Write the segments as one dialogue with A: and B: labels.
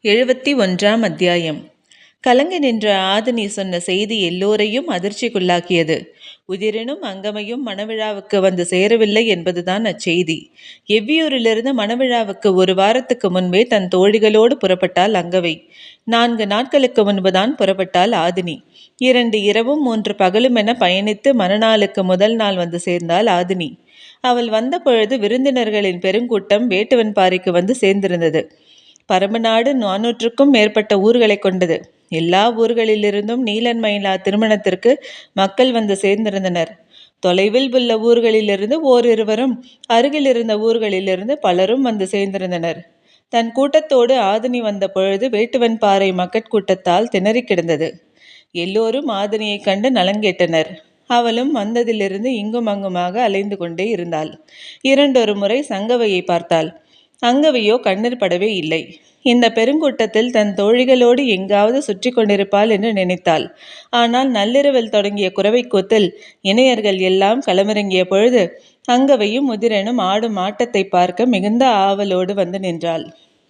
A: 71ஆம் அத்தியாயம். கலங்கி நின்ற ஆதினி சொன்ன செய்தி எல்லோரையும் அதிர்ச்சிக்குள்ளாக்கியது. உதிரனும் அங்கமையும் மணவிழாவுக்கு வந்து சேரவில்லை என்பதுதான் அச்செய்தி. எவ்வியூரிலிருந்து மணவிழாவுக்கு ஒரு வாரத்துக்கு முன்பே தன் தோழிகளோடு புறப்பட்டாள் அங்கவை. 4 நாட்களுக்கு முன்புதான் புறப்பட்டாள் ஆதினி. 2 இரவும் 3 பகலும் என பயணித்து மறுநாளுக்கு முதல் நாள் வந்து சேர்ந்தாள் ஆதினி. அவள் வந்த பொழுது விருந்தினர்களின் பெருங்கூட்டம் வேட்டுவன் பாறைக்கு வந்து சேர்ந்திருந்தது. பரம்பு நாடு 400க்கும் மேற்பட்ட ஊர்களை கொண்டது. எல்லா ஊர்களிலிருந்தும் நீலன் மயிலா திருமணத்திற்கு மக்கள் வந்து சேர்ந்திருந்தனர். தொலைவில் உள்ள ஊர்களிலிருந்து ஓரிருவரும், அருகில் இருந்த ஊர்களிலிருந்து பலரும் வந்து சேர்ந்திருந்தனர். தன் கூட்டத்தோடு ஆதினி வந்த பொழுது வேட்டுவன் பாறை மக்கட்கூட்டத்தால் திணறி கிடந்தது. எல்லோரும் ஆதினியை கண்டு நலங்கேட்டனர். அவளும் வந்ததிலிருந்து இங்கும் அங்குமாக அலைந்து கொண்டே இருந்தாள். 2 முறை சங்கவையை பார்த்தாள். அங்கவையோ கண்ணீர் படவே இல்லை. இந்த பெருங்கூட்டத்தில் தன் தோழிகளோடு எங்காவது சுற்றி கொண்டிருப்பாள் என்று நினைத்தாள். ஆனால் நள்ளிரவில் தொடங்கிய குரவைக்கூத்தில் இணையர்கள் எல்லாம் களமிறங்கிய பொழுது அங்கவையும் உதிரனும் ஆடும் ஆட்டத்தை பார்க்க மிகுந்த ஆவலோடு வந்து நின்றாள்.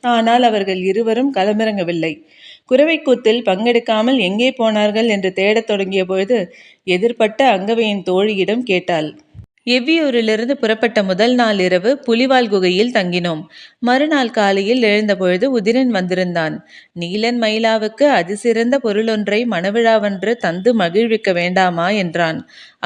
A: ஆனால் அவர்கள் இருவரும் களமிறங்கவில்லை. குரவைக்கூத்தில் பங்கெடுக்காமல் எங்கே போனார்கள் என்று தேடத் தொடங்கிய பொழுது எதிர்பட்ட அங்கவையின் தோழியிடம் கேட்டாள். எவ்வியூரிலிருந்து புறப்பட்ட முதல் நாள் இரவு புலிவால் குகையில் தங்கினோம். மறுநாள் காலையில் எழுந்தபொழுது உதிரன் வந்திருந்தான். நீலன் மயிலாவுக்கு அதிசிறந்த பொருளொன்றை மணவிழாவன்று தந்து மகிழ்விக்க வேண்டாமா என்றான்.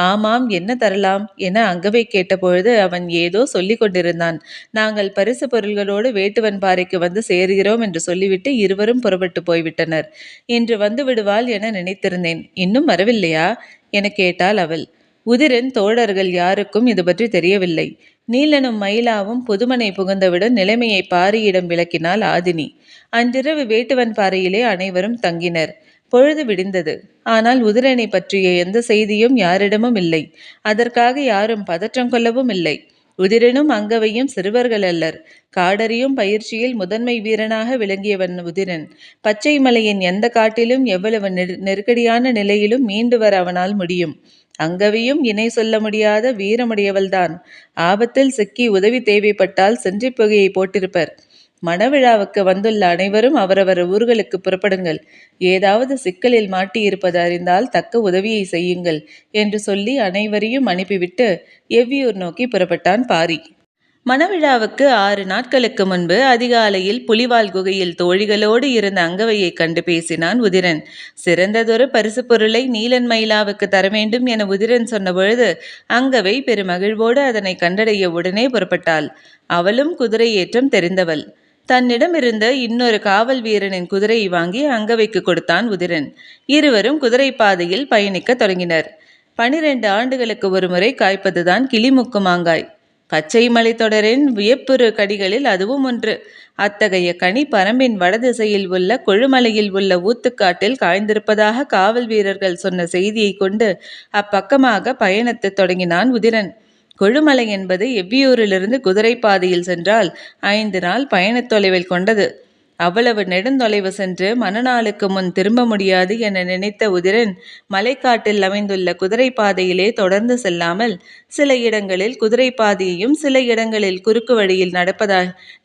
A: ஆமாம், என்ன தரலாம் என அங்கவை கேட்டபொழுது அவன் ஏதோ சொல்லி கொண்டிருந்தான். நாங்கள் பரிசு பொருள்களோடு வேட்டுவன் பாறைக்கு வந்து சேர்கிறோம் என்று சொல்லிவிட்டு இருவரும் புறப்பட்டு போய்விட்டனர். இன்று வந்து விடுவாள் என நினைத்திருந்தேன். இன்னும் வரவில்லையா என கேட்டாள் அவள். உதிரன் தோழர்கள் யாருக்கும் இது பற்றி தெரியவில்லை. நீலனும் மயிலாவும் புதுமனை புகுந்தவுடன் நிலைமையை பாரியிடம் விளக்கினாள் ஆதினி. அன்றிரவு வேட்டுவன் பாறையிலே அனைவரும் தங்கினர். பொழுது விடிந்தது. ஆனால் உதிரனை பற்றிய எந்த செய்தியும் யாரிடமும் இல்லை. அதற்காக யாரும் பதற்றம் கொள்ளவும் இல்லை. உதிரனும் அங்கவையும் சிறுவர்கள் அல்லர். காடறியும் பயிற்சியில் முதன்மை வீரனாக விளங்கியவன் உதிரன். பச்சை மலையின் எந்த காட்டிலும் எவ்வளவு நெருக்கடியான நிலையிலும் மீண்டு வர அவனால் முடியும். அங்கவையும் இணை சொல்ல முடியாத வீரமுடையவள்தான். ஆபத்தில் சிக்கி உதவி தேவைப்பட்டால் சென்றி புகையை போட்டிருப்பர். மணவிழாவுக்கு வந்துள்ள அனைவரும் அவரவர் ஊர்களுக்கு புறப்படுங்கள். ஏதாவது சிக்கலில் மாட்டியிருப்பது அறிந்தால் தக்க உதவியை செய்யுங்கள் என்று சொல்லி அனைவரையும் அனுப்பிவிட்டு எவ்வியூர் நோக்கி புறப்பட்டான் பாரி. மணவிழாவுக்கு 6 நாட்களுக்கு முன்பு அதிகாலையில் புலிவால் குகையில் தோழிகளோடு இருந்த அங்கவையை கண்டு பேசினான் உதிரன். சிறந்ததொரு பரிசு பொருளை நீலன் மயிலாவுக்கு தர வேண்டும் என உதிரன் சொன்னபொழுது அங்கவை பெருமகிழ்வோடு அதனை கண்டடைய உடனே புறப்பட்டாள். அவளும் குதிரை ஏற்றம் தெரிந்தவள். தன்னிடம் இருந்த இன்னொரு காவல் வீரனின் குதிரையை வாங்கி அங்கவைக்கு கொடுத்தான் உதிரன். இருவரும் குதிரை பாதையில் பயணிக்க தொடங்கினர். 12 ஆண்டுகளுக்கு ஒரு முறை காய்ப்பதுதான் கிளிமுக்கு மாங்காய். பச்சை மலை தொடரின் வியப்புறு கடிகளில் அதுவும் ஒன்று. அத்தகைய கனி பரம்பின் வடதிசையில் உள்ள கொழுமலையில் உள்ள ஊத்துக்காட்டில் காய்ந்திருப்பதாக காவல் வீரர்கள் சொன்ன செய்தியை கொண்டு அப்பக்கமாக பயணத்தை தொடங்கினான் உதிரன். கொழுமலை என்பது எவ்வியூரிலிருந்து குதிரை பாதையில் சென்றால் 5 நாள் பயணத் தொலைவில் கொண்டது. அவ்வளவு நெடுந்தொலைவு சென்று மறுநாளுக்கு முன் திரும்ப முடியாது என நினைத்த உதிரன் மலைக்காட்டில் அமைந்துள்ள குதிரை பாதையிலே தொடர்ந்து செல்லாமல் சில இடங்களில் குதிரை பாதையையும் சில இடங்களில் குறுக்கு வழியில்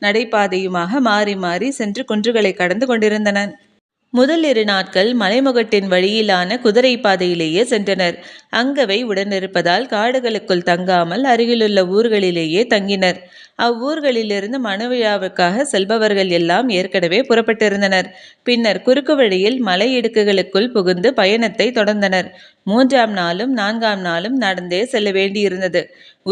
A: நடைபாதையுமாக மாறி மாறி சென்று குன்றுகளை கடந்து கொண்டிருந்தனர். முதல் 2 நாட்கள் மலைமுகட்டின் வழியிலான குதிரை பாதையிலேயே சென்றனர். அங்கவை உடனிருப்பதால் காடுகளுக்குள் தங்காமல் அருகிலுள்ள ஊர்களிலேயே தங்கினர். அவ்வூர்களிலிருந்து மணவிழாவுக்காக செல்பவர்கள் எல்லாம் ஏற்கனவே புறப்பட்டிருந்தனர். பின்னர் குறுக்கு வழியில் மலை இடுக்குகளுக்குள் புகுந்து பயணத்தை தொடர்ந்தனர். 3ஆம் நாளும் 4ஆம் நாளும் நடந்தே செல்ல வேண்டியிருந்தது.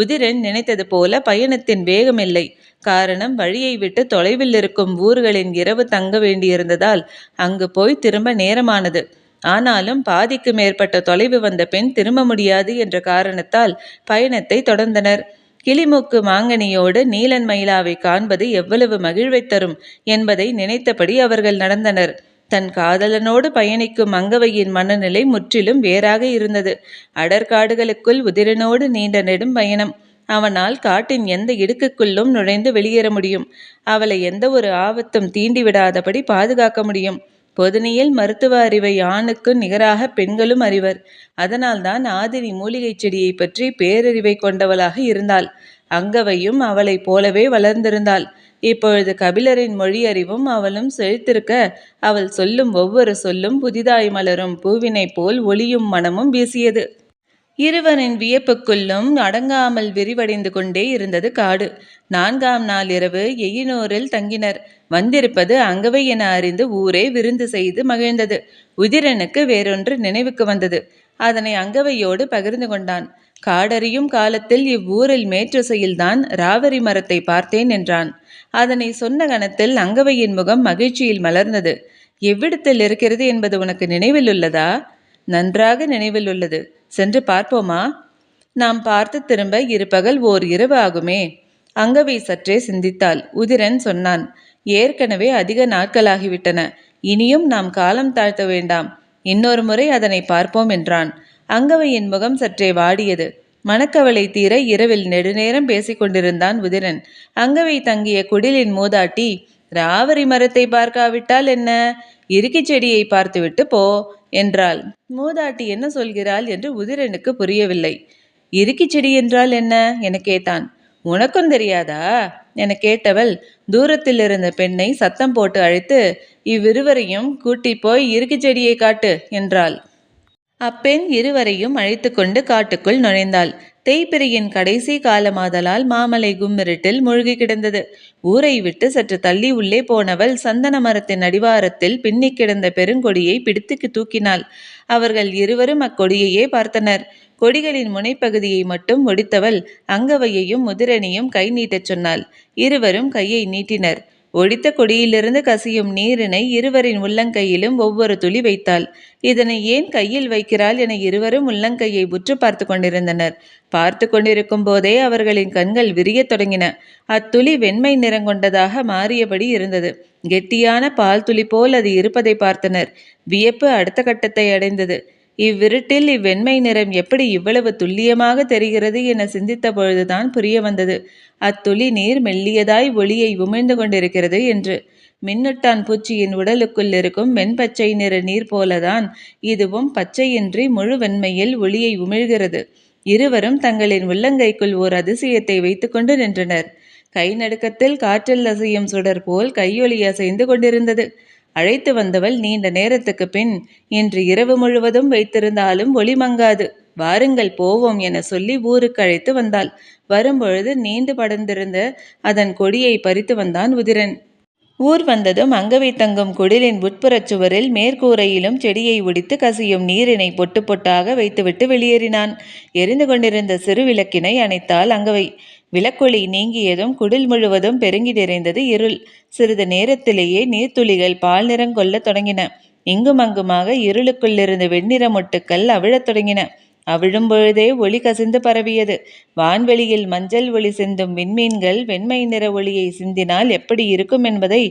A: உதிரன் நினைத்தது போல பயணத்தின் வேகமில்லை. காரணம், வழியை விட்டு தொலைவில் இருக்கும் ஊர்களின் இரவு தங்க வேண்டியிருந்ததால் அங்கு போய் திரும்ப நேரமானது. ஆனாலும் பாதிக்கு மேற்பட்ட தொலைவு வந்த பின் திரும்ப முடியாது என்ற காரணத்தால் பயணத்தை தொடர்ந்தனர். கிளிமூக்கு மாங்கனியோடு நீலன் மயிலாவை காண்பது எவ்வளவு மகிழ்வை தரும் என்பதை நினைத்தபடி அவர்கள் நடந்தனர். தன் காதலனோடு பயணிக்கும் அங்கவையின் மனநிலை முற்றிலும் வேறாக இருந்தது. அடற்காடுகளுக்குள் உதிரனோடு நீண்ட நெடும் பயணம். அவனால் காட்டின் எந்த இடுக்குக்குள்ளும் நுழைந்து வெளியேற முடியும். அவளை எந்த ஒரு ஆபத்தும் தீண்டிவிடாதபடி பாதுகாக்க முடியும். பொதுனியில் மருத்துவ அறிவை ஆணுக்கு நிகராக பெண்களும் அறிவர். அதனால்தான் ஆதினி மூலிகை செடியை பற்றி பேரறிவை கொண்டவளாக இருந்தாள். அங்கவையும் அவளைப் போலவே வளர்ந்திருந்தாள். இப்பொழுது கபிலரின் மொழி அறிவும் அவளும் செழித்திருக்க அவள் சொல்லும் ஒவ்வொரு சொல்லும் புதிதாய் மலரும் பூவினை போல் ஒளியும் மனமும் வீசியது. இருவரின் வியப்புக்குள்ளும் அடங்காமல் விரிவடைந்து கொண்டே இருந்தது காடு. 4ஆம் நாள் இரவு எயினூரில் தங்கினர். வந்திருப்பது அங்கவை என அறிந்து ஊரே விருந்து செய்து மகிழ்ந்தது. உதிரனுக்கு வேறொன்று நினைவுக்கு வந்தது. அதனை அங்கவையோடு பகிர்ந்து கொண்டான். காடறியும் காலத்தில் இவ்வூரில் மேற்றசையில்தான் ராவரி மரத்தை பார்த்தேன் என்றான். அதனை சொன்ன கணத்தில் அங்கவையின் முகம் மகிழ்ச்சியில் மலர்ந்தது. எவ்விடத்தில் இருக்கிறது என்பது உனக்கு நினைவில் உள்ளதா? நன்றாக நினைவில் உள்ளது. சென்று பார்ப்போமா? நாம் பார்த்து திரும்ப 2 பகல் ஓர் இரவு ஆகுமே. அங்கவை சற்றே சிந்தித்தாள். உதிரன் சொன்னான், ஏற்கனவே அதிக நாட்களாகிவிட்டன. இனியும் நாம் காலம் தாழ்த்த வேண்டாம். இன்னொரு முறை அதனை பார்ப்போம் என்றான். அங்கவையின் முகம் சற்றே வாடியது. மனக்கவலை தீர இரவில் நெடுநேரம் பேசிக்கொண்டிருந்தான் உதிரன். அங்கவை தங்கிய குடிலின் மூதாட்டி, ராவரி மரத்தை பார்க்காவிட்டால் என்ன, இறுக்கிச் செடியை பார்த்துவிட்டு போ என்றாள். மூதாட்டி என்ன சொல்கிறாள் என்று உதிரனுக்கு புரியவில்லை. இறுக்கிச் செடி என்றால் என்ன என கேட்டான். உனக்கும் தெரியாதா என கேட்டவள் தூரத்தில் இருந்த பெண்ணை சத்தம் போட்டு அழைத்து, இவ்விருவரையும் கூட்டி போய் இறுக்கிச் செடியை காட்டு என்றாள். அப்பெண் இருவரையும் அழைத்து கொண்டு காட்டுக்குள் நுழைந்தாள். தேய்பிரையின் கடைசி காலமாதலால் மாமலை கும்மிருட்டில் மூழ்கி கிடந்தது. ஊரை விட்டு சற்று தள்ளி உள்ளே போனவள் சந்தன மரத்தின் அடிவாரத்தில் பின்னி கிடந்த பெருங்கொடியை பிடித்து தூக்கினாள். அவர்கள் இருவரும் அக்கொடியையே பார்த்தனர். கொடிகளின் முனைப்பகுதியை மட்டும் ஒடித்தவள் அங்கவையையும் முதிரனையும் கை நீட்டச் சொன்னாள். இருவரும் கையை நீட்டினர். ஒடித்த கொடியிலிருந்து கசியும் நீரினை இருவரின் உள்ளங்கையிலும் ஒவ்வொரு துளி வைத்தாள். இதனை ஏன் கையில் வைக்கிறாள் என இருவரும் உள்ளங்கையை உற்று பார்த்து கொண்டிருந்தனர். பார்த்து கொண்டிருக்கும் போதே அவர்களின் கண்கள் விரியத் தொடங்கின. அத்துளி வெண்மை நிறங்கொண்டதாக மாறியபடி இருந்தது. கெட்டியான பால் துளி போல் அது இருப்பதை பார்த்தனர். வியப்பு அடுத்த கட்டத்தை அடைந்தது. இவ்விருட்டில் இவ்வெண்மை நிறம் எப்படி இவ்வளவு துல்லியமாக தெரிகிறது என சிந்தித்த பொழுதுதான் புரிய வந்தது. அத்துளி நீர் மெல்லியதாய் ஒளியை உமிழ்ந்து கொண்டிருக்கிறது என்று. மின்னுட்டான் பூச்சியின் உடலுக்குள் இருக்கும் வெண்பச்சை நிற நீர் போலதான் இதுவும் பச்சையின்றி முழு வெண்மையில் ஒளியை உமிழ்கிறது. இருவரும் தங்களின் உள்ளங்கைக்குள் ஓர் அதிசயத்தை வைத்துக்கொண்டு நின்றனர். கை நடுக்கத்தில் காற்றில் அசையும் சுடர் போல் கையொலி அசைந்து கொண்டிருந்தது. அழைத்து வந்தவள் நீண்ட நேரத்துக்கு பின், இன்று இரவு முழுவதும் வைத்திருந்தாலும் ஒளி மங்காது, வாருங்கள் போவோம் என சொல்லி ஊருக்கு அழைத்து வந்தாள். வரும்பொழுது நீண்டு படர்ந்திருந்த அதன் கொடியை பறித்து வந்தான் உதிரன். ஊர் வந்ததும் அங்கவை தங்கும் குடிலின் உட்புறச் சுவரில் மேற்கூரையிலும் செடியை ஒடித்து கசியும் நீரினை பொட்டு பொட்டாக வைத்துவிட்டு வெளியேறினான். எரிந்து கொண்டிருந்த சிறு விளக்கினை அணைத்தாள் அங்கவை. விளக்கொளி நீங்கியதும் குடில் முழுவதும் பெருங்கி நிறைந்தது இருள். சிறிது நேரத்திலேயே நீர்த்துளிகள் பால் நிறம் கொள்ள தொடங்கின. இங்கும் அங்குமாக இருளுக்குள்ளிருந்து வெண்ணிற மொட்டுக்கள் அவிழத் தொடங்கின. அவிழும் பொழுதே ஒளி கசிந்து பரவியது. வான்வெளியில் மஞ்சள் ஒளி சிந்தும் விண்மீன்கள் வெண்மை நிற ஒளியை சிந்தினால் எப்படி இருக்கும் என்பதை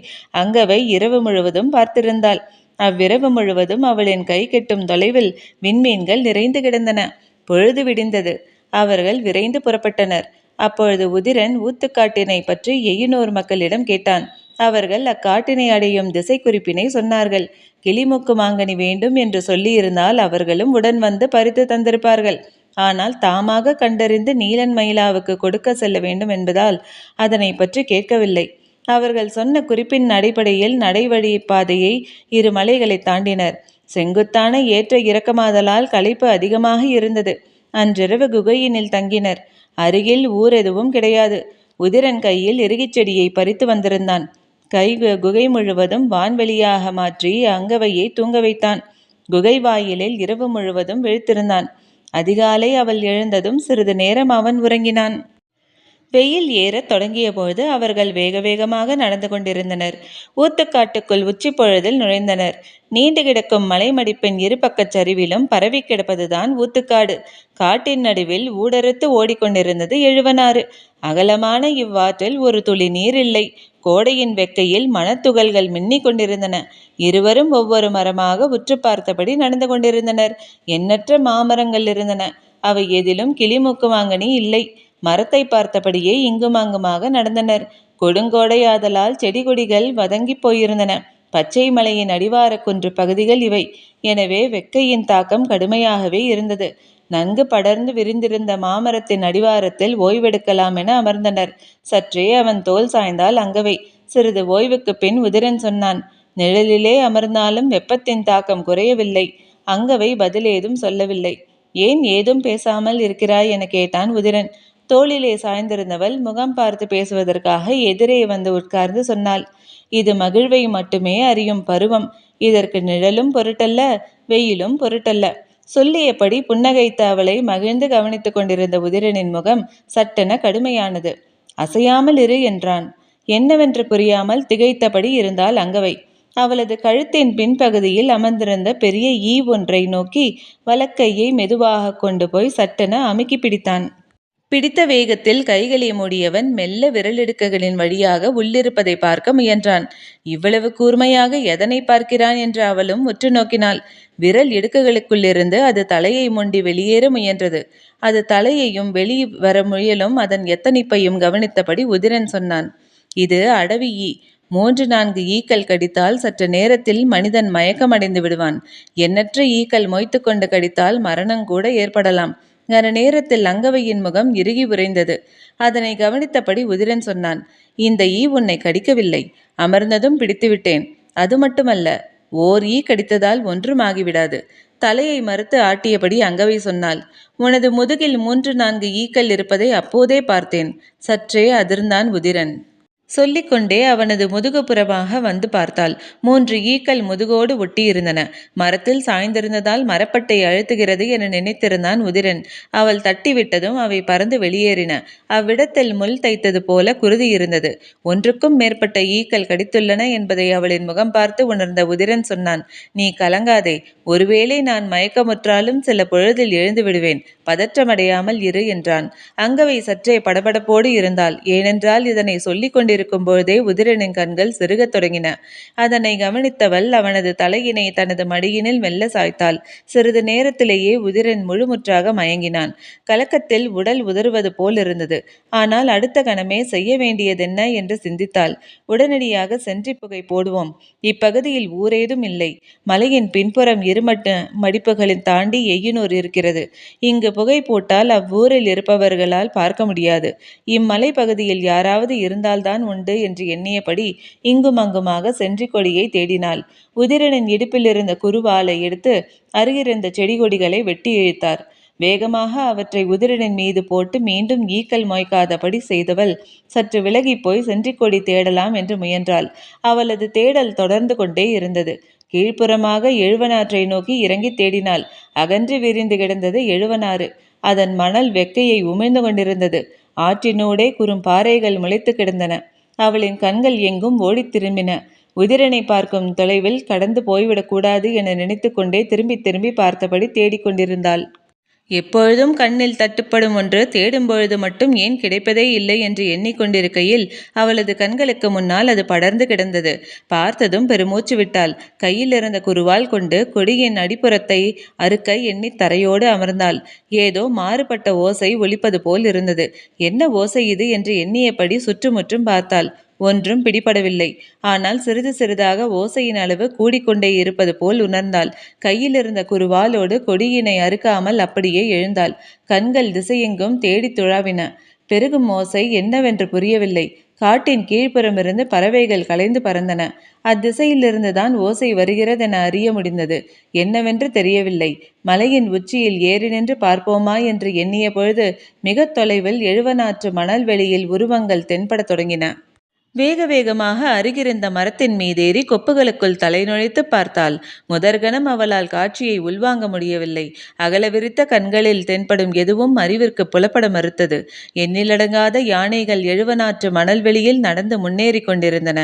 A: அங்கவை இரவு முழுவதும் பார்த்திருந்தாள். அவ்விரவு முழுவதும் அவளின் கை கெட்டும் தொலைவில் விண்மீன்கள் நிறைந்து கிடந்தன. பொழுது விடிந்தது. அவர்கள் விரைந்து புறப்பட்டனர். அப்பொழுது உதிரன் ஊத்துக்காட்டினை பற்றி எயினூர் மக்களிடம் கேட்டான். அவர்கள் அக்காட்டினை அடையும் திசை குறிப்பினை சொன்னார்கள். கிளிமுக்கு மாங்கனி வேண்டும் என்று சொல்லியிருந்தால் அவர்களும் உடன் வந்து பறித்து தந்திருப்பார்கள். ஆனால் தாமாக கண்டறிந்து நீலன் மயிலாவுக்கு கொடுக்க செல்ல வேண்டும் என்பதால் அதனை பற்றி கேட்கவில்லை. அவர்கள் சொன்ன குறிப்பின் அடிப்படையில் நடைவழி பாதையை 2 மலைகளை தாண்டினர். செங்குத்தான ஏற்ற இறக்கமாதலால் களைப்பு அதிகமாக இருந்தது. அன்றிரவு குகையினில் தங்கினர். அருகில் ஊர் எதுவும் கிடையாது. உதிரன் கையில் இறுகிச் செடியை பறித்து வந்திருந்தான். குகை முழுவதும் வான்வெளியாக மாற்றி அங்கவையை தூங்க வைத்தான். குகை வாயிலில் இரவு முழுவதும் விழித்திருந்தான். அதிகாலை அவள் எழுந்ததும் சிறிது நேரம் அவன் உறங்கினான். வெயில் ஏறத் தொடங்கிய போது அவர்கள் வேக வேகமாக நடந்து கொண்டிருந்தனர். ஊத்துக்காட்டுக்குள் உச்சி பொழுதில் நுழைந்தனர். நீண்டு கிடக்கும் மலைமடிப்பின் 2 பக்கச் சரிவிலும் பரவி கிடப்பதுதான் ஊத்துக்காடு. காட்டின் நடுவில் ஊடறுத்து ஓடிக்கொண்டிருந்தது எழுவனாறு. அகலமான இவ்வாற்றில் ஒரு துளி நீர் இல்லை. கோடையின் வெக்கையில் மணத்துகள்கள் மின்னிக் கொண்டிருந்தன. இருவரும் ஒவ்வொரு மரமாக உற்று பார்த்தபடி நடந்து கொண்டிருந்தனர். எண்ணற்ற மாமரங்கள் இருந்தன. அவை எதிலும் கிளிமூக்கு மாங்கனி இல்லை. மரத்தை பார்த்தபடியே இங்கும் அங்குமாக நடந்தனர். கொடுங்கோடையாதலால் செடி கொடிகள் வதங்கி போயிருந்தன. பச்சை மலையின் அடிவார குன்று பகுதிகள் இவை. எனவே வெக்கையின் தாக்கம் கடுமையாகவே இருந்தது. நன்கு படர்ந்து விரிந்திருந்த மாமரத்தின் அடிவாரத்தில் ஓய்வெடுக்கலாம் என அமர்ந்தனர். சற்றே அவன் தோல் சாய்ந்தால் அங்கவை. சிறிது ஓய்வுக்கு பின் உதிரன் சொன்னான். நிழலிலே அமர்ந்தாலும் வெப்பத்தின் தாக்கம் குறையவில்லை. அங்கவை பதில் ஏதும் சொல்லவில்லை. ஏன் ஏதும் பேசாமல் இருக்கிறாய் என கேட்டான் உதிரன். தோளிலே சாய்ந்திருந்தவள் முகம் பார்த்து பேசுவதற்காக எதிரே வந்து உட்கார்ந்து சொன்னாள். இது மகிழ்வை மட்டுமே அறியும் பருவம். இதற்கு நிழலும் பொருட்டல்ல, வெயிலும் பொருட்டல்ல. சொல்லியபடி புன்னகைத்த அவளை மகிழ்ந்து கவனித்துக் கொண்டிருந்த உதிரனின் முகம் சட்டென கடுமையானது. அசையாமல் இரு என்றான். என்னவென்று புரியாமல் திகைத்தபடி இருந்தாள் அங்கவை. அவளது கழுத்தின் பின்பகுதியில் அமர்ந்திருந்த பெரிய ஈ ஒன்றை நோக்கி வலக்கையை மெதுவாக கொண்டு போய் சட்டென அமுக்கி பிடித்தான். பிடித்த வேகத்தில் கைகளை மூடியவன் மெல்ல விரலிடுக்குகளின் வழியாக உள்ளிருப்பதை பார்க்க முயன்றான். இவ்வளவு கூர்மையாக எதனை பார்க்கிறான் என்று அவளும் உற்று நோக்கினாள். விரல் இடுக்குகளுக்குள்ளிருந்து அது தலையை முண்டி வெளியேற முயன்றது. அது தலையையும் வெளிவர முயலும் அதன் எத்தனிப்பையும் கவனித்தபடி உதிரன் சொன்னான். இது அடவி ஈ. 3-4 ஈக்கள் கடித்தால் சற்று நேரத்தில் மனிதன் மயக்கமடைந்து விடுவான். எண்ணற்ற ஈக்கள் மொய்த்து கொண்டு கடித்தால் மரணங்கூட ஏற்படலாம். கன நேரத்தில் அங்கவையின் முகம் இறுகி உறைந்தது. அதனை கவனித்தபடி உதிரன் சொன்னான். இந்த ஈ உன்னை கடிக்கவில்லை. அமர்ந்ததும் பிடித்துவிட்டேன். அது மட்டுமல்ல, ஓர் ஈ கடித்ததால் ஒன்றும் ஆகிவிடாது. தலையை மறுத்து ஆட்டியபடி அங்கவை சொன்னாள். உனது முதுகில் 3-4 ஈக்கள் இருப்பதை அப்போதே பார்த்தேன். சற்றே அதிர்ந்தான் உதிரன். சொல்லிக்கொண்டே அவனது முதுகுப்புறமாக வந்து பார்த்தாள். 3 ஈக்கள் முதுகோடு ஒட்டியிருந்தன. மரத்தில் சாய்ந்திருந்ததால் மரப்பட்டை அழுத்துகிறது என நினைத்திருந்தான் உதிரன். அவள் தட்டிவிட்டதும் அவை பறந்து வெளியேறின. அவ்விடத்தில் முள் தைத்தது போல குருதி இருந்தது. ஒன்றுக்கும் மேற்பட்ட ஈக்கள் கடித்துள்ளன என்பதை அவளின் முகம் பார்த்து உணர்ந்த உதிரன் சொன்னான். நீ கலங்காதே. ஒருவேளை நான் மயக்கமுற்றாலும் சில பொழுதில் எழுந்து விடுவேன். பதற்றமடையாமல் இரு என்றான். அங்கவை சற்றே படபடப்போடு இருந்தாள். ஏனென்றால் இதனை சொல்லிக் கொண்டிருக்கும் பொழுதே உதிரனின் கண்கள் சிறுகத் தொடங்கின. அதனை கவனித்தவள் அவனது தலையினை தனது மடியினில் மெல்ல சாய்த்தாள். சிறிது நேரத்திலேயே உதிரன் முழுமுற்றாக மயங்கினான். கலக்கத்தில் உடல் உதறுவது போல் இருந்தது. ஆனால் அடுத்த கணமே செய்ய வேண்டியதென்ன என்று சிந்தித்தாள். உடனடியாக சென்றி புகை போடுவோம். இப்பகுதியில் ஊரேதும் இல்லை. மலையின் பின்புறம் மடிப்புகளில் தாண்டி எய்யனூர் இருக்கிறது. இங்கு புகை போட்டால் அவ்வூரில் இருப்பவர்களால் பார்க்க முடியாது. இம்மலை பகுதியில் யாராவது இருந்தால்தான் உண்டு என்று எண்ணியபடி இங்கும் அங்குமாக சென்றி கொடியை தேடினாள். உதிரனின் இடுப்பில் இருந்த குருவாலை எடுத்து அருகிருந்த செடி கொடிகளை வெட்டி இழுத்தார். வேகமாக அவற்றை உதிரனின் மீது போட்டு மீண்டும் ஈக்கள் மொய்க்காதபடி செய்தவள் சற்று விலகி போய் சென்றிக்கொடி தேடலாம் என்று முயன்றாள். அவளது தேடல் தொடர்ந்து கொண்டே இருந்தது. கீழ்ப்புறமாக எழுவனாற்றை நோக்கி இறங்கி தேடினாள். அகன்று விரிந்து கிடந்தது எழுவனாறு. அதன் மணல் வெக்கையை உமிழ்ந்து கொண்டிருந்தது. ஆற்றினூடே குறும் பாறைகள் முளைத்து கிடந்தன. அவளின் கண்கள் எங்கும் ஓடித் திரும்பின. உதிரனை பார்க்கும் தொலைவில் கடந்து போய்விடக்கூடாது என நினைத்து கொண்டே திரும்பி திரும்பி பார்த்தபடி தேடிக்கொண்டிருந்தாள். எப்பொழுதும் கண்ணில் தட்டுப்படும் ஒன்று தேடும் பொழுது மட்டும் ஏன் கிடைப்பதே இல்லை என்று எண்ணிக்கொண்டிருக்கையில் அவளது கண்களுக்கு முன்னால் அது படர்ந்து கிடந்தது. பார்த்ததும் பெருமூச்சு விட்டாள். கையில் இருந்த குருவால் கொண்டு கொடியின் அடிப்புறத்தை அறுக்க எண்ணி தரையோடு அமர்ந்தாள். ஏதோ மாறுபட்ட ஓசை ஒலிப்பது போல் இருந்தது. என்ன ஓசை இது என்று எண்ணியபடி சுற்றுமுற்றும் பார்த்தாள். ஒன்றும் பிடிபடவில்லை. ஆனால் சிறிது சிறிதாக ஓசையின் அளவு கூடிக்கொண்டே இருப்பது போல் உணர்ந்தாள். கையில் இருந்த குருவாலோடு கொடியினை அறுக்காமல் அப்படியே எழுந்தாள். கண்கள் திசையெங்கும் தேடி துழாவின. பெருகும் ஓசை என்னவென்று புரியவில்லை. காட்டின் கீழ்ப்புறமிருந்து பறவைகள் கலைந்து பறந்தன. அத்திசையிலிருந்துதான் ஓசை வருகிறதென அறிய முடிந்தது. என்னவென்று தெரியவில்லை. மலையின் உச்சியில் ஏறி நின்று பார்ப்போமா என்று எண்ணிய பொழுது மிக தொலைவில் எழுவனாற்று மணல் வெளியில் உருவங்கள் தென்படத் தொடங்கின. வேக வேகமாக அருகிருந்த மரத்தின் மீதேறி கொப்புகளுக்குள் தலை நுழைத்து பார்த்தாள். முதற்கணம் அவளால் காட்சியை உள்வாங்க முடியவில்லை. அகல விரித்த கண்களில் தென்படும் எதுவும் அறிவிற்கு புலப்பட மறுத்தது. எண்ணிலடங்காத யானைகள் எழுவனாற்று மணல்வெளியில் நடந்து முன்னேறி கொண்டிருந்தன.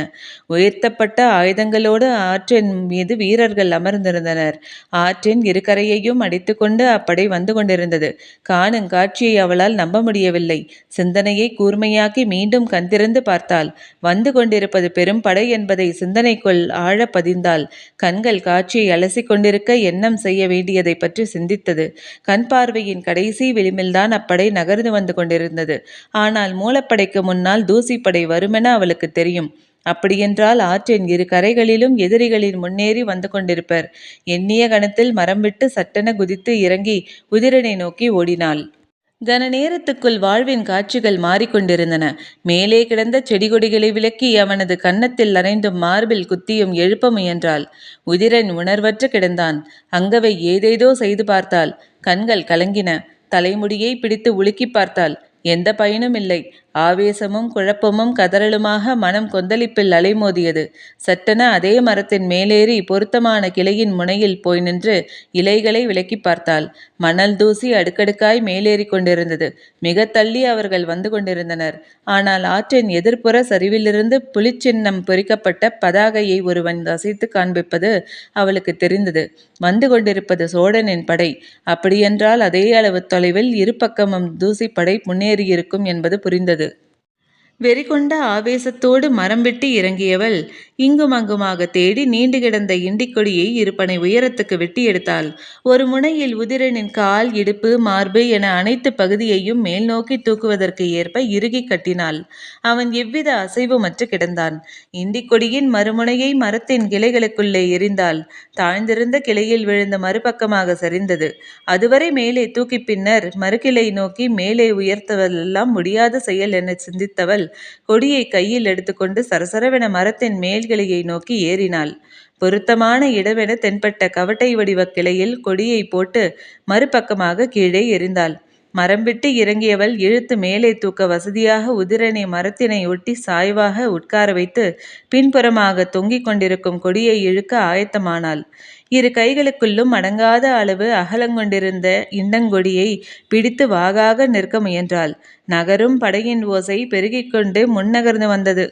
A: உயர்த்தப்பட்ட ஆயுதங்களோடு ஆற்றின் மீது வீரர்கள் அமர்ந்திருந்தனர். ஆற்றின் இரு கரையையும் அடித்து கொண்டு அப்படை வந்து கொண்டிருந்தது. காணும் காட்சியை அவளால் நம்ப முடியவில்லை. சிந்தனையை கூர்மையாக்கி மீண்டும் கண் திறந்து பார்த்தாள். வந்து கொண்டிருப்பது பெரும் படை என்பதை சிந்தனைக்குள் ஆழ பதிந்தாள். கண்கள் காட்சியை அலசி கொண்டிருக்க எண்ணம் செய்ய வேண்டியதை பற்றி சிந்தித்தது. கண் பார்வையின் கடைசி விளிம்பில்தான் அப்படை நகர்ந்து வந்து கொண்டிருந்தது. ஆனால் மூலப்படைக்கு முன்னால் தூசிப்படை வருமென அவளுக்கு தெரியும். அப்படியென்றால் ஆற்றின் இரு கரைகளிலும் எதிரிகளின் முன்னேறி வந்து கொண்டிருப்பர். எண்ணிய கணத்தில் மரம் விட்டு சட்டென குதித்து இறங்கி உதிரனை நோக்கி ஓடினாள். கன நேரத்துக்குள் வாழ்வின் காட்சிகள் மாறிக்கொண்டிருந்தன. மேலே கிடந்த செடிகொடிகளை விலக்கி அவனது கன்னத்தில் அரைந்தும் மார்பில் குத்தியும் எழுப்ப முயன்றாள். உதிரன் உணர்வற்று கிடந்தான். அங்கவை ஏதேதோ செய்து பார்த்தாள். கண்கள் கலங்கின. தலைமுடியை பிடித்து உலுக்கி பார்த்தாள். எந்த பயனும் இல்லை. ஆவேசமும் குழப்பமும் கதறலுமாக மனம் கொந்தளிப்பில் அலைமோதியது. சட்டென அதே மரத்தின் மேலேறி பொருத்தமான கிளையின் முனையில் போய் நின்று இலைகளை விலக்கி பார்த்தாள். மணல் தூசி அடுக்கடுக்காய் மேலேறி கொண்டிருந்தது. மிக தள்ளி அவர்கள் வந்து கொண்டிருந்தனர். ஆனால் ஆற்றின் எதிர்ப்புற சரிவிலிருந்து புலிச்சின்னம் பொறிக்கப்பட்ட பதாகையை ஒருவன் அசைத்து காண்பிப்பது அவளுக்கு தெரிந்தது. வந்து கொண்டிருப்பது சோழனின் படை. அப்படியென்றால் அதே அளவு தொலைவில் இரு பக்கமும் தூசிப்படை முன்னேறியிருக்கும் என்பது புரிந்தது. வெறிகொண்ட ஆவேசத்தோடு மரம் விட்டு இறங்கியவள் இங்கும் அங்குமாக தேடி நீண்டு கிடந்த இண்டிக்கொடியை இருப்பனை உயரத்துக்கு வெட்டி எடுத்தாள். ஒரு முனையில் உதிரனின் கால், இடுப்பு, மார்பு என அனைத்து பகுதியையும் மேல் நோக்கி தூக்குவதற்கு ஏற்ப இறுகி கட்டினாள். அவன் எவ்வித அசைவுமற்று கிடந்தான். இண்டிக்கொடியின் மறுமுனையை மரத்தின் கிளைகளுக்குள்ளே எரிந்தாள். தாழ்ந்திருந்த கிளையில் விழுந்த மறுபக்கமாக சரிந்தது. அதுவரை மேலே தூக்கி பின்னர் மறுகிளை நோக்கி மேலே உயர்த்துவதெல்லாம் முடியாத செயல் என சிந்தித்தவள் கொடியை கையில் எடுத்துக்கொண்டு சரசரவென மரத்தின் மேல்கிளையை நோக்கி ஏறினாள். பொருத்தமான இடமென தென்பட்ட கவட்டை வடிவ கிளையில் கொடியை போட்டு மறுபக்கமாக கீழே எறிந்தாள். மரம் விட்டு இறங்கியவள் இழுத்து மேலே தூக்க வசதியாக உதிரனை மரத்தினை ஒட்டி சாய்வாக உட்கார வைத்து பின்புறமாக தொங்கிக் கொண்டிருக்கும் கொடியை இழுக்க ஆயத்தமானாள். இரு கைகளுக்குள்ளும் அடங்காத அளவு அகலங்கொண்டிருந்த இண்டங்கொடியை பிடித்து வாகாக நிற்க முயன்றாள். நகரும் படையின் ஓசை பெருகிக்கொண்டு முன்னகர்ந்து வந்தது.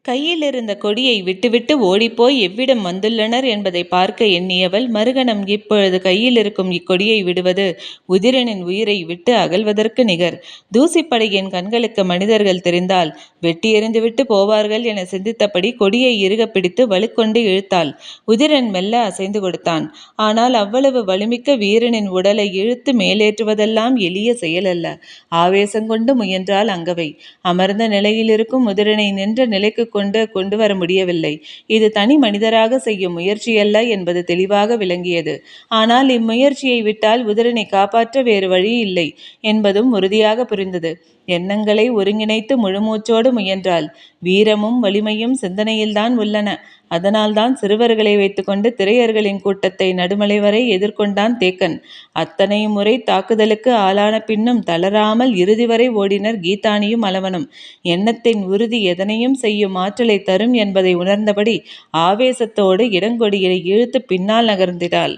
A: கையில் இருந்த கொடியை விட்டுவிட்டு ஓடிப்போய் எவ்விடம் வந்துள்ளனர் என்பதை பார்க்க எண்ணியவள் மறுகணம் இப்பொழுது கையில் இருக்கும் இக்கொடியை விடுவது உதிரனின் உயிரை விட்டு அகல்வதற்கு நிகர். தூசிப்படையின் கண்களுக்கு மனிதர்கள் தெரிந்தால் வெட்டி எறிந்துவிட்டு போவார்கள் என சிந்தித்தபடி கொடியை இறுக பிடித்து வலுக்கொண்டு இழுத்தாள். உதிரன் மெல்ல அசைந்து கொடுத்தான். ஆனால் அவ்வளவு வலுமிக்க வீரனின் உடலை இழுத்து மேலேற்றுவதெல்லாம் எளிய செயலல்ல. ஆவேசங்கொண்டு முயன்றால் அங்கவை. அமர்ந்த நிலையில் இருக்கும் உதிரனை நின்ற நிலைக்கு கொண்டு வர முடியவில்லை. இது தனி மனிதராக செய்யும் முயற்சியல்ல என்பது தெளிவாக விளங்கியது. ஆனால் இம்முயற்சியை விட்டால் உதிரனை காப்பாற்ற வேறு வழி இல்லை என்பதும் உறுதியாக புரிந்தது. எண்ணங்களை ஒருங்கிணைத்து முழுமூச்சோடு முயன்றாள். வீரமும் வலிமையும் சிந்தனையில்தான் உள்ளன. அதனால்தான் சிறுவர்களை வைத்துக்கொண்டு திரையர்களின் கூட்டத்தை நடுமலை வரை எதிர்கொண்டான் தேக்கன். அத்தனை முறை தாக்குதலுக்கு ஆளான பின்னும் தளராமல் இறுதி வரை ஓடினர் கீதானியும் அளவனும். எண்ணத்தின் உறுதி எதனையும் செய்யும் ஆற்றலை தரும் என்பதை உணர்ந்தபடி ஆவேசத்தோடு இடங்கொடியை இழுத்து பின்னால் நகர்ந்தினாள்.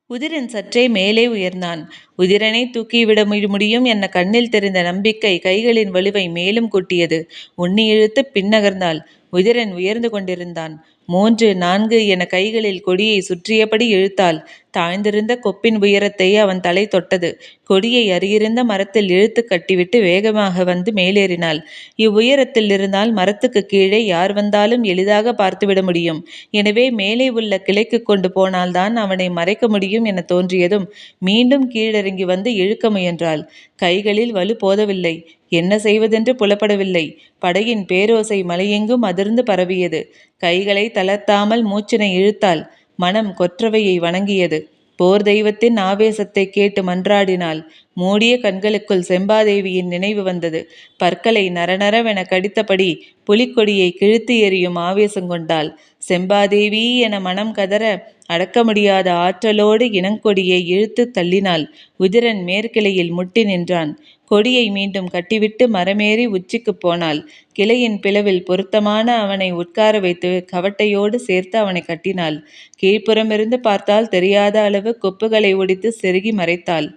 A: உதிரன் சற்றே மேலே உயர்ந்தான். உதிரனை தூக்கிவிட முடியும் என கண்ணில் தெரிந்த நம்பிக்கை கைகளின் வலுவை மேலும் கூட்டியது. உண்ணி இழுத்து பின்னகர்ந்தாள். உதிரன் உயர்ந்து கொண்டிருந்தான். 3, 4 என கைகளில் கொடியை சுற்றியபடி இழுத்தாள். தாழ்ந்திருந்த கொப்பின் உயரத்தை அவன் தலை தொட்டது. கொடியை அருகிருந்த மரத்தில் இழுத்து கட்டிவிட்டு வேகமாக வந்து மேலேறினாள். இவ்வுயரத்தில் இருந்தால் மரத்துக்கு கீழே யார் வந்தாலும் எளிதாக பார்த்துவிட முடியும். எனவே மேலே உள்ள கிளைக்கு கொண்டு போனால்தான் அவனை மறைக்க முடியும் என தோன்றியதும் மீண்டும் கீழிறங்கி வந்து இழுக்க முயன்றாள். கைகளில் வலு போதவில்லை. என்ன செய்வதென்று புலப்படவில்லை. படையின் பேரோசை மலையெங்கும் அதிர்ந்து பரவியது. கைகளை தளர்த்தாமல் மூச்சினை இழுத்தாள். மனம் கொற்றவையை வணங்கியது. போர் தெய்வத்தின் ஆவேசத்தை கேட்டு மன்றாடினாள். மூடிய கண்களுக்குள் செம்பாதேவியின் நினைவு வந்தது. பற்களை நரநரவென கடித்தபடி புலிக்கொடியை கிழித்து எறியும் ஆவேசம் கொண்டாள். செம்பாதேவி என மனம் கதற அடக்க முடியாத ஆற்றலோடு இனங்கொடியை இழுத்து தள்ளினாள். உதிரன் மேற்கிளையில் முட்டி நின்றான். கொடியை மீண்டும் கட்டிவிட்டு மரமேறி உச்சிக்கு போனாள். கிளையின் பிளவில் பொருத்தமான அவனை உட்கார வைத்து கவட்டையோடு சேர்த்து அவனை கட்டினாள். கீழ்ப்புறமிருந்து பார்த்தால் தெரியாத அளவு கொப்புகளை ஒடித்து செருகி மறைத்தாள்.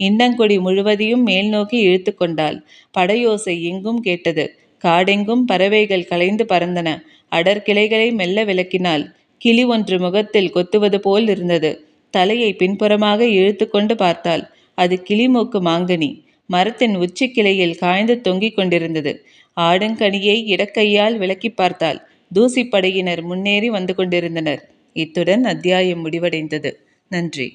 A: இண்டங்கொடி முழுவதையும் மேல் நோக்கி இழுத்து கொண்டாள். படையோசை எங்கும் கேட்டது. காடெங்கும் பறவைகள் கலைந்து பறந்தன. அடர்கிளைகளை மெல்ல விலக்கினாள். கிளி ஒன்று முகத்தில் கொத்துவது போல் இருந்தது. தலையை பின்புறமாக இழுத்து கொண்டு பார்த்தாள். அது கிளிமூக்கு மாங்கனி. மரத்தின் உச்சி கிளையில் காய்ந்து தொங்கிக் கொண்டிருந்தது. ஆடுங்கனியை இடக்கையால் விலக்கி பார்த்தாள். தூசிப்படையினர் முன்னேறி வந்து கொண்டிருந்தனர். இத்துடன் அத்தியாயம் முடிவடைந்தது. நன்றி.